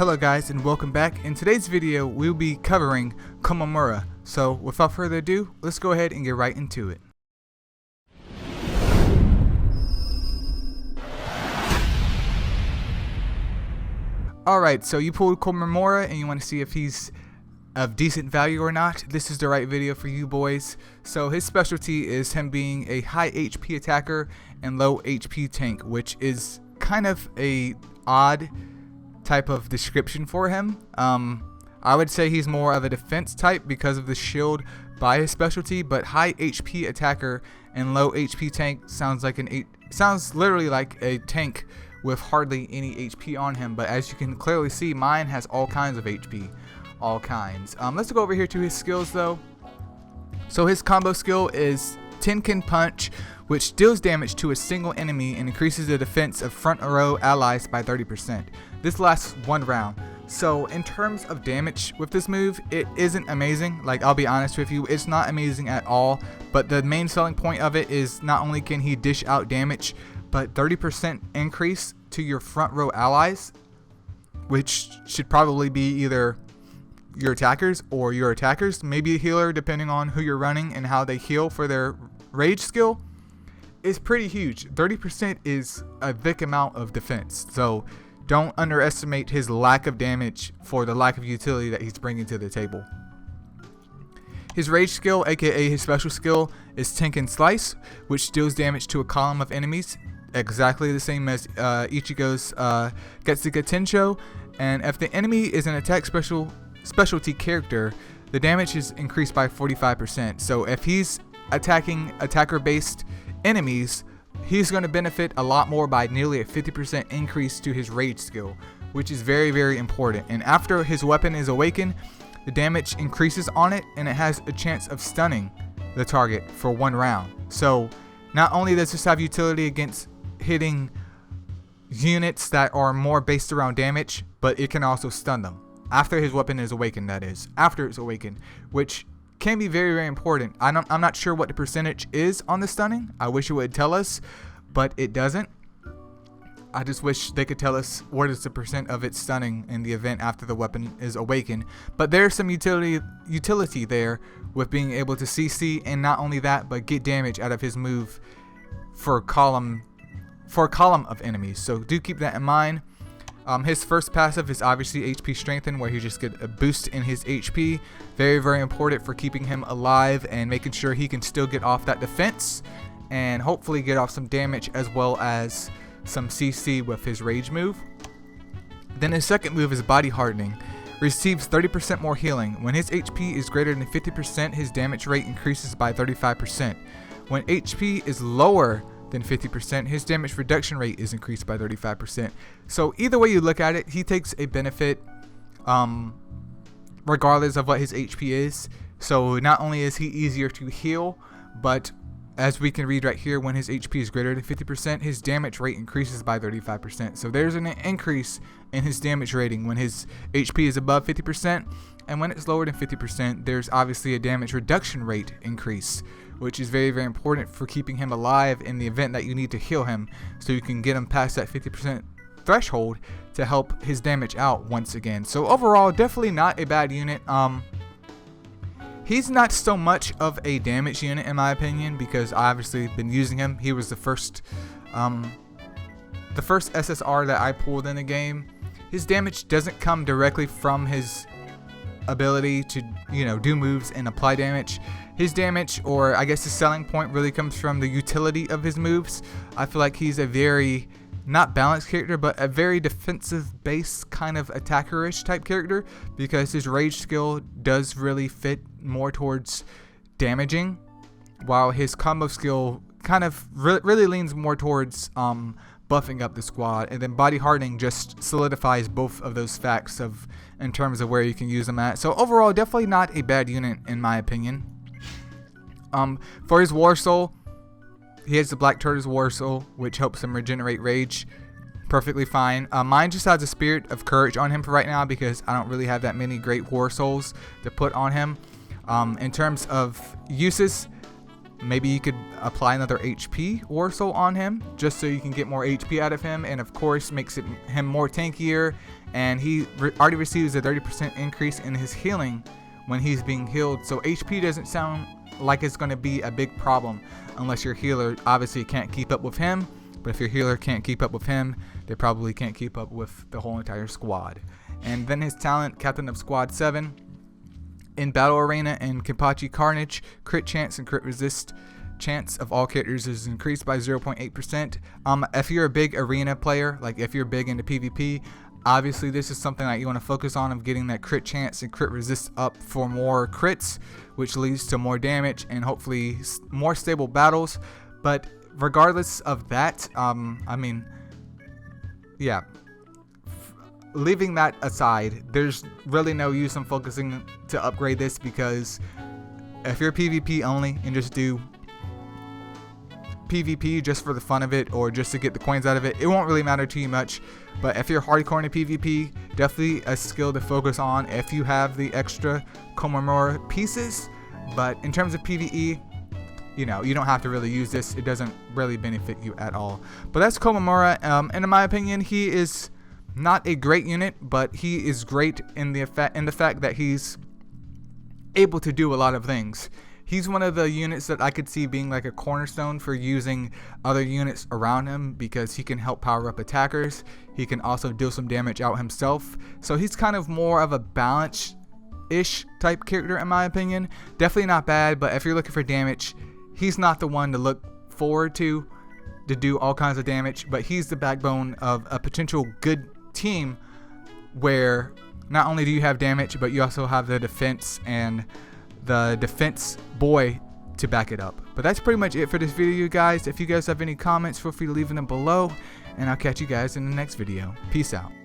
Hello guys and welcome back. In today's video we'll be covering Komamura. So without further ado, let's go ahead and get right into it. Alright, so you pulled Komamura and you want to see if he's of decent value or not. This is the right video for you boys. So his specialty is him being a high HP attacker and low HP tank, which is kind of a odd type of description for him. I would say he's more of a defense type because of the shield by his specialty, but high HP attacker and low HP tank sounds literally like a tank with hardly any HP on him. But as you can clearly see, mine has all kinds of HP, all kinds. Let's go over here to his skills though. So his combo skill is Tenkin Punch, which deals damage to a single enemy and increases the defense of front row allies by 30%. This lasts one round. So in terms of damage with this move, it isn't amazing. Like, I'll be honest with you, it's not amazing at all. But the main selling point of it is not only can he dish out damage, but 30% increase to your front row allies, which should probably be either your attackers or your attackers, maybe a healer depending on who you're running and how they heal for their rage skill, is pretty huge. 30% is a big amount of defense. So don't underestimate his lack of damage for the lack of utility that he's bringing to the table. His rage skill, aka his special skill, is Tenkin Slice, which deals damage to a column of enemies, exactly the same as Ichigo's Getsuga Tensho. And if the enemy is an attack specialty character, the damage is increased by 45%. So if he's attacking attacker-based enemies, he's going to benefit a lot more by nearly a 50% increase to his rage skill, which is very, very important. And after his weapon is awakened, the damage increases on it and it has a chance of stunning the target for one round. So not only does this have utility against hitting units that are more based around damage, but it can also stun them after his weapon is awakened, that is, after it's awakened, which can be very, very important. I'm not sure what the percentage is on the stunning. I wish it would tell us, but it doesn't. I just wish they could tell us what is the percent of it stunning in the event after the weapon is awakened. But there's some utility there with being able to CC, and not only that, but get damage out of his move for a column of enemies. So do keep that in mind. His first passive is obviously HP Strengthen, where he just get a boost in his HP. Very, very important for keeping him alive and making sure he can still get off that defense and hopefully get off some damage as well as some CC with his rage move. Then his second move is Body Hardening. Receives 30% more healing. When his HP is greater than 50%, his damage rate increases by 35%. When HP is lower than 50%, his damage reduction rate is increased by 35%. So either way you look at it, he takes a benefit regardless of what his HP is. So not only is he easier to heal, but as we can read right here, when his HP is greater than 50%, his damage rate increases by 35%. So there's an increase in his damage rating when his HP is above 50%, and when it's lower than 50%, there's obviously a damage reduction rate increase, which is very, very important for keeping him alive in the event that you need to heal him, so you can get him past that 50% threshold to help his damage out once again. So overall, definitely not a bad unit. He's not so much of a damage unit in my opinion, because I obviously been using him. He was the first SSR that I pulled in the game. His damage doesn't come directly from his ability to, do moves and apply damage. His damage, or I guess his selling point, really comes from the utility of his moves. I feel like he's a very, not balanced character, but a very defensive based kind of attackerish type character, because his rage skill does really fit more towards damaging, while his combo skill kind of really leans more towards buffing up the squad. And then Body Hardening just solidifies both of those facts in terms of where you can use them at. So overall, definitely not a bad unit in my opinion. For his War Soul, he has the Black Turtle's War Soul, which helps him regenerate rage. Perfectly fine. Mine just has a Spirit of Courage on him for right now, because I don't really have that many great War Souls to put on him. In terms of uses, maybe you could apply another HP or so on him, just so you can get more HP out of him, and of course makes him more tankier. And he already receives a 30% increase in his healing when he's being healed, so HP doesn't sound like it's going to be a big problem unless your healer obviously can't keep up with him. But if your healer can't keep up with him, they probably can't keep up with the whole entire squad. And then his talent, Captain of Squad 7. In Battle Arena and Kenpachi Carnage, crit chance and crit resist chance of all characters is increased by 0.8%. If you're a big arena player, like if you're big into PvP, obviously this is something that you want to focus on, of getting that crit chance and crit resist up for more crits, which leads to more damage and hopefully more stable battles. But regardless of that, I mean, yeah, leaving that aside, there's really no use in focusing to upgrade this, because if you're PvP only and just do PvP just for the fun of it or just to get the coins out of it, it won't really matter to you much. But if you're hardcore into PvP, definitely a skill to focus on if you have the extra Komamura pieces. But in terms of PvE, you know, you don't have to really use this. It doesn't really benefit you at all. But that's Komamura, and in my opinion, he is not a great unit, but he is great in the fact that he's able to do a lot of things. He's one of the units that I could see being like a cornerstone for using other units around him, because he can help power up attackers. He can also deal some damage out himself. So he's kind of more of a balance-ish type character in my opinion. Definitely not bad, but if you're looking for damage, he's not the one to look forward to do all kinds of damage. But he's the backbone of a potential good team, where not only do you have damage, but you also have the defense and the defense boy to back it up. But that's pretty much it for this video, guys. If you guys have any comments, feel free to leave them below, and I'll catch you guys in the next video. Peace out.